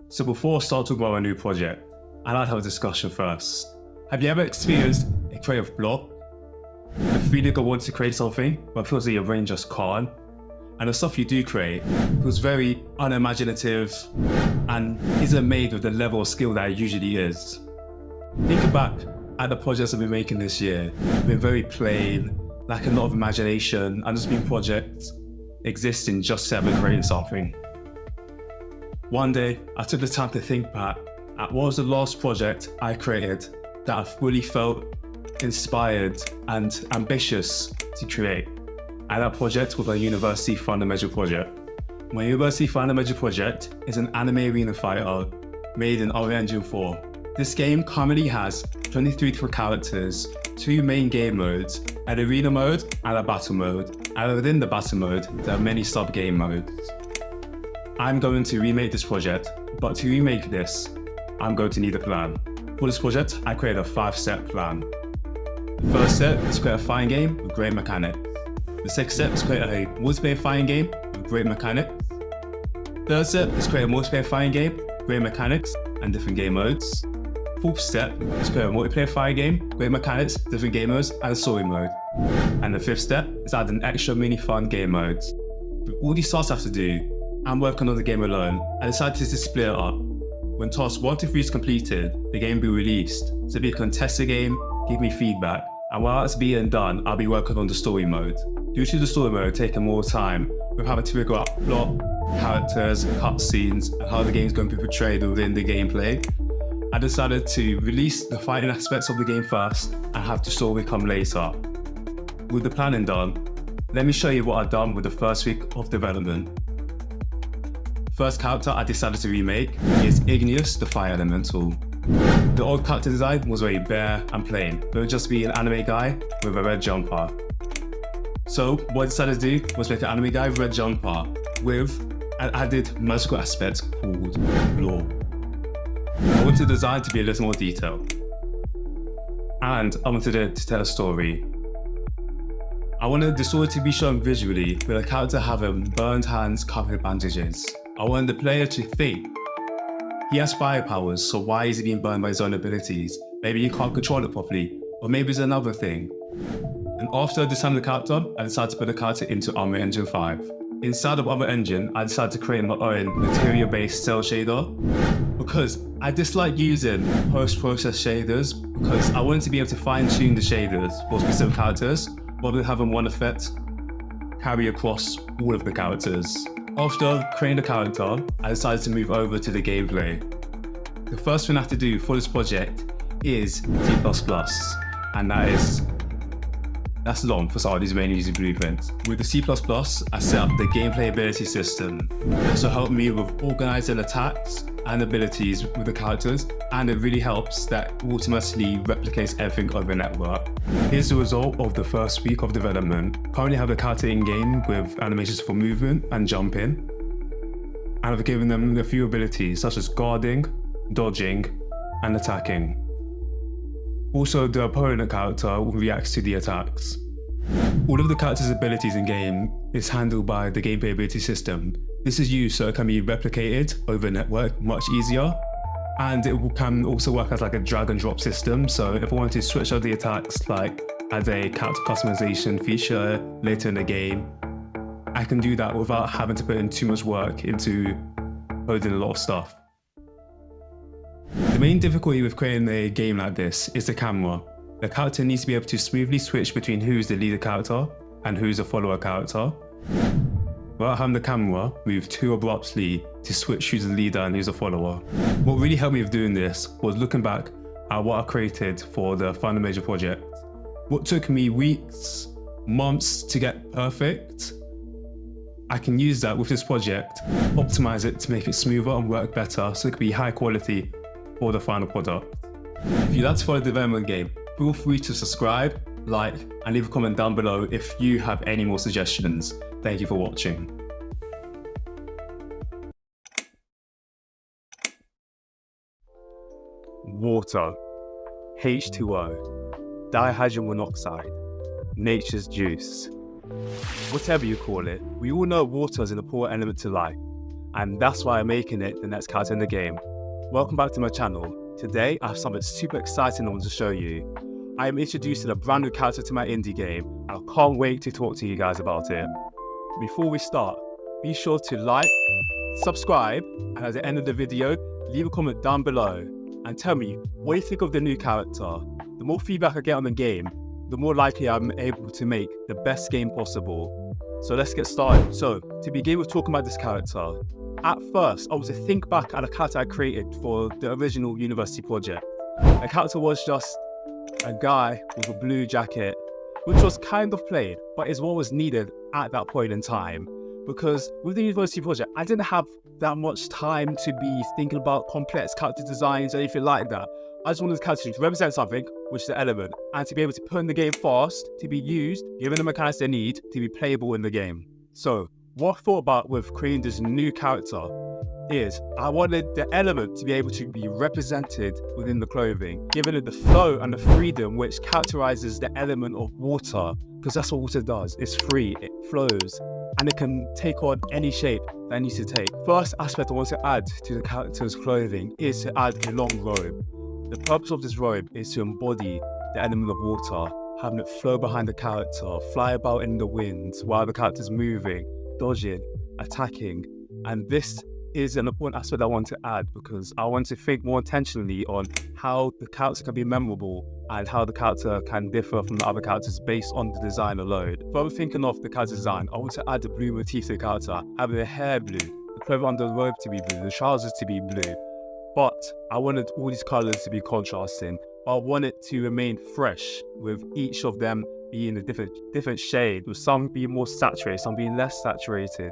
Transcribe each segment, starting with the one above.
So before I start talking about a new project, I'd like to have a discussion first. Have you ever experienced a creative block? The feeling of wanting to create something, but it feels like your brain just can't? And the stuff you do create feels very unimaginative and isn't made with the level of skill that it usually is. Thinking back at the projects I've been making this year, they've been very plain, lacking a lot of imagination, and just been projects existing just to ever create something. One day, I took the time to think back at what was the last project I created that I fully felt inspired and ambitious to create. And that project was a university fundamental project. My university fundamental project is an anime arena fighter made in Unreal 4. This game currently has 23 different characters, 2 main game modes, an arena mode and a battle mode. And within the battle mode, there are many sub-game modes. I'm going to remake this project, but to remake this, I'm going to need a plan. For this project, I created a 5-step plan. The first step is to create a fighting game with great mechanics. The second step is to create a multiplayer fighting game with great mechanics. Third step is to create a multiplayer fighting game, great mechanics, and different game modes. Fourth step is to create a multiplayer fighting game, great mechanics, different game modes, and a story mode. And the fifth step is add an extra mini fun game modes. With all these tasks I have to do, I'm working on the game alone. I decided to split it up. When task 1 to 3 is completed, the game will be released. So be a contested game, give me feedback. And while that's being done, I'll be working on the story mode. Due to the story mode taking more time, we're having to figure out plot, characters, cutscenes, and how the game's going to be portrayed within the gameplay. I decided to release the fighting aspects of the game first and have the story come later. With the planning done, let me show you what I've done with the first week of development. First character I decided to remake is Igneous the Fire Elemental. The old character design was very bare and plain. It would just be an anime guy with a red jumper. So what I decided to do was make an anime guy with a red jumper with an added magical aspect called lore. I wanted the design to be a little more detailed. And I wanted it to tell a story. I wanted the story to be shown visually with the character having burned hands covered with bandages. I wanted the player to think, he has fire powers, so why is he being burned by his own abilities? Maybe he can't control it properly, or maybe it's another thing. And after designing the character, I decided to put the character into Unreal Engine 5. Inside of Unreal Engine, I decided to create my own material-based cell shader, because I dislike using post-process shaders, because I wanted to be able to fine-tune the shaders for specific characters, rather than having one effect carry across all of the characters. After creating the character, I decided to move over to the gameplay. The first thing I have to do for this project is C++, and that's long for somebody who's mainly using blueprints. With the C++, I set up the gameplay ability system. This will help me with organizing attacks and abilities with the characters, and it really helps that it automatically replicates everything over the network. Here's the result of the first week of development. Currently have the character in game with animations for movement and jumping, and I've given them a few abilities such as guarding, dodging, and attacking. Also, the opponent character reacts to the attacks. All of the character's abilities in game is handled by the gameplay ability system. This is used so it can be replicated over a network much easier, and it can also work as like a drag and drop system. So if I want to switch out the attacks, like as a character customization feature later in the game, I can do that without having to put in too much work into coding a lot of stuff. The main difficulty with creating a game like this is the camera. The character needs to be able to smoothly switch between who's the leader character and who's the follower character, without having the camera move too abruptly to switch who's the leader and who's the follower. What really helped me with doing this was looking back at what I created for the final major project. What took me weeks, months to get perfect, I can use that with this project, optimize it to make it smoother and work better so it can be high quality for the final product. If you'd like to follow the development game, feel free to subscribe, like, and leave a comment down below if you have any more suggestions. Thank you for watching. Water, H2O, dihydrogen monoxide, nature's juice. Whatever you call it, we all know water is an important element to life, and that's why I'm making it the next character in the game. Welcome back to my channel. Today I have something super exciting I want to show you. I am introducing a brand new character to my indie game, and I can't wait to talk to you guys about it. Before we start, be sure to like, subscribe, and at the end of the video, leave a comment down below and tell me what you think of the new character. The more feedback I get on the game, the more likely I'm able to make the best game possible. So let's get started. So, to begin with talking about this character, at first I was to think back at a character I created for the original university project. The character was just a guy with a blue jacket, which was kind of played, but is what was needed at that point in time. Because with the university project, I didn't have that much time to be thinking about complex character designs or anything like that. I just wanted the character to represent something, which is the element, and to be able to put in the game fast, to be used, given the mechanics they need, to be playable in the game. So, what I thought about with creating this new character is I wanted the element to be able to be represented within the clothing, giving it the flow and the freedom which characterizes the element of water, because that's what water does. It's free, it flows, and it can take on any shape that it needs to take. First aspect I want to add to the character's clothing is to add a long robe. The purpose of this robe is to embody the element of water, having it flow behind the character, fly about in the wind while the character's moving, dodging, attacking. And this is an important aspect I want to add because I want to think more intentionally on how the character can be memorable and how the character can differ from the other characters based on the design alone. If I'm thinking of the character design, I want to add the blue motif to the character, having the hair blue, the clothing under the robe to be blue, the trousers to be blue. But I wanted all these colours to be contrasting. I want it to remain fresh, with each of them being a different shade, with some being more saturated, some being less saturated.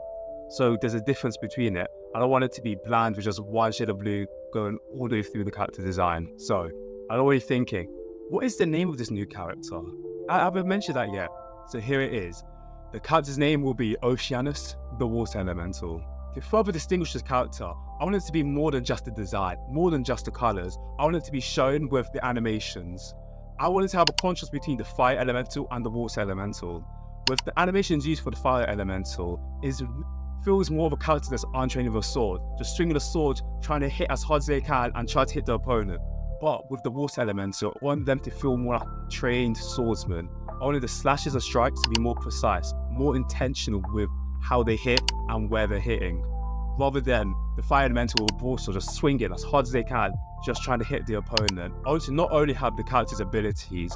So there's a difference between it. I don't want it to be bland with just one shade of blue going all the way through the character design. So I'm already thinking, what is the name of this new character? I haven't mentioned that yet. So here it is. The character's name will be Oceanus, the water elemental. To further distinguish this character, I want it to be more than just the design, more than just the colours. I want it to be shown with the animations. I wanted to have a contrast between the fire elemental and the water elemental. With the animations used for the fire elemental, feels more of a character that's untrained with a sword, just swinging a sword, trying to hit as hard as they can and try to hit the opponent. But with the water elemental, I want them to feel more like trained swordsmen. I wanted the slashes and strikes to be more precise, more intentional with how they hit and where they're hitting, rather than the fire elemental or also just swinging as hard as they can, just trying to hit the opponent. I want to not only have the character's abilities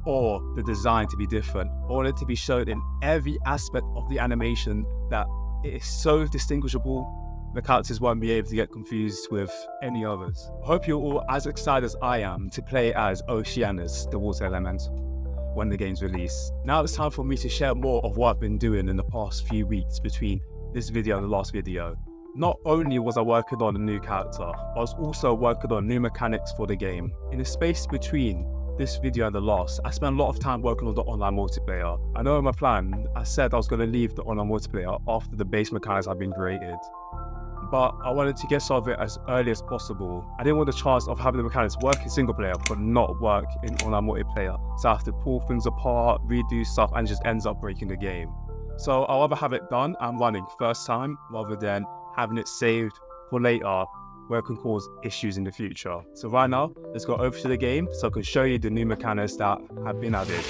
or the design to be different, I want it to be shown in every aspect of the animation that it is so distinguishable, the characters won't be able to get confused with any others. I hope you're all as excited as I am to play as Oceanus, the water elemental, when the game's released. Now it's time for me to share more of what I've been doing in the past few weeks between this video and the last video. Not only was I working on a new character, I was also working on new mechanics for the game. In the space between this video and the last, I spent a lot of time working on the online multiplayer. I know in my plan, I said I was going to leave the online multiplayer after the base mechanics have been created. But I wanted to get some of it as early as possible. I didn't want the chance of having the mechanics work in single player but not work in online multiplayer. So I have to pull things apart, redo stuff, and it just ends up breaking the game. So I'll rather have it done and running first time rather than having it saved for later where it can cause issues in the future. So right now, let's go over to the game so I can show you the new mechanics that have been added.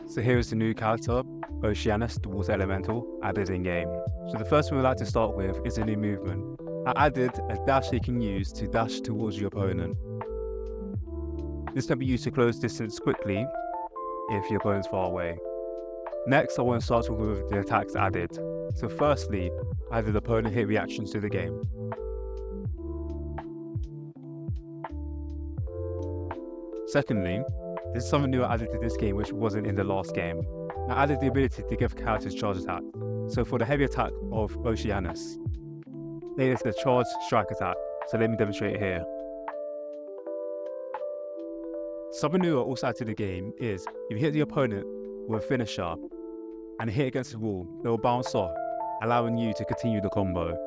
So here is the new character, Oceanus, the water elemental, added in game. So the first one we'd like to start with is a new movement. I added a dash you can use to dash towards your opponent. This can be used to close distance quickly if your opponent's far away. Next, I want to start with the attacks added. So firstly, I added opponent hit reactions to the game. Secondly, this is something new I added to this game which wasn't in the last game. I added the ability to give characters charge attack. So for the heavy attack of Oceanus, it is the charge strike attack. So let me demonstrate it here. Something new I also added to the game is if you hit the opponent with a finisher and hit against the wall, it will bounce off, allowing you to continue the combo.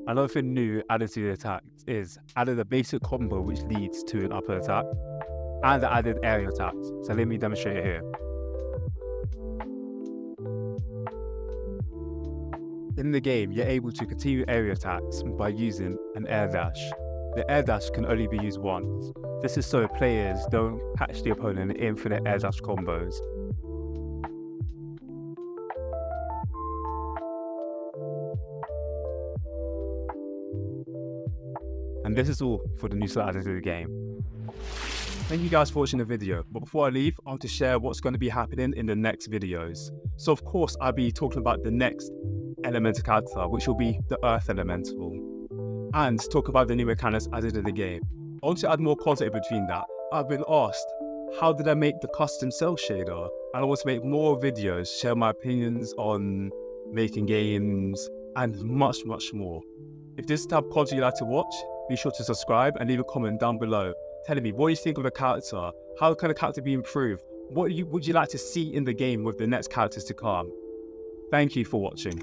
Another thing new added to the attack is added a basic combo which leads to an upper attack. and I added area attacks. So let me demonstrate it here. In the game, you're able to continue area attacks by using an air dash. The air dash can only be used once. This is so players don't catch the opponent in infinite air dash combos. And this is all for the new sliders of the game. Thank you guys for watching the video, but before I leave, I want to share what's going to be happening in the next videos. So of course, I'll be talking about the next elemental character, which will be the Earth Elemental, and talk about the new mechanics added in the game. I want to add more content in between that. I've been asked, how did I make the custom cell shader? And I want to make more videos, share my opinions on making games, and much more. If this is the type of content you'd like to watch, be sure to subscribe and leave a comment down below telling me what you think of the character, how can the character be improved, what would you like to see in the game with the next characters to come. Thank you for watching.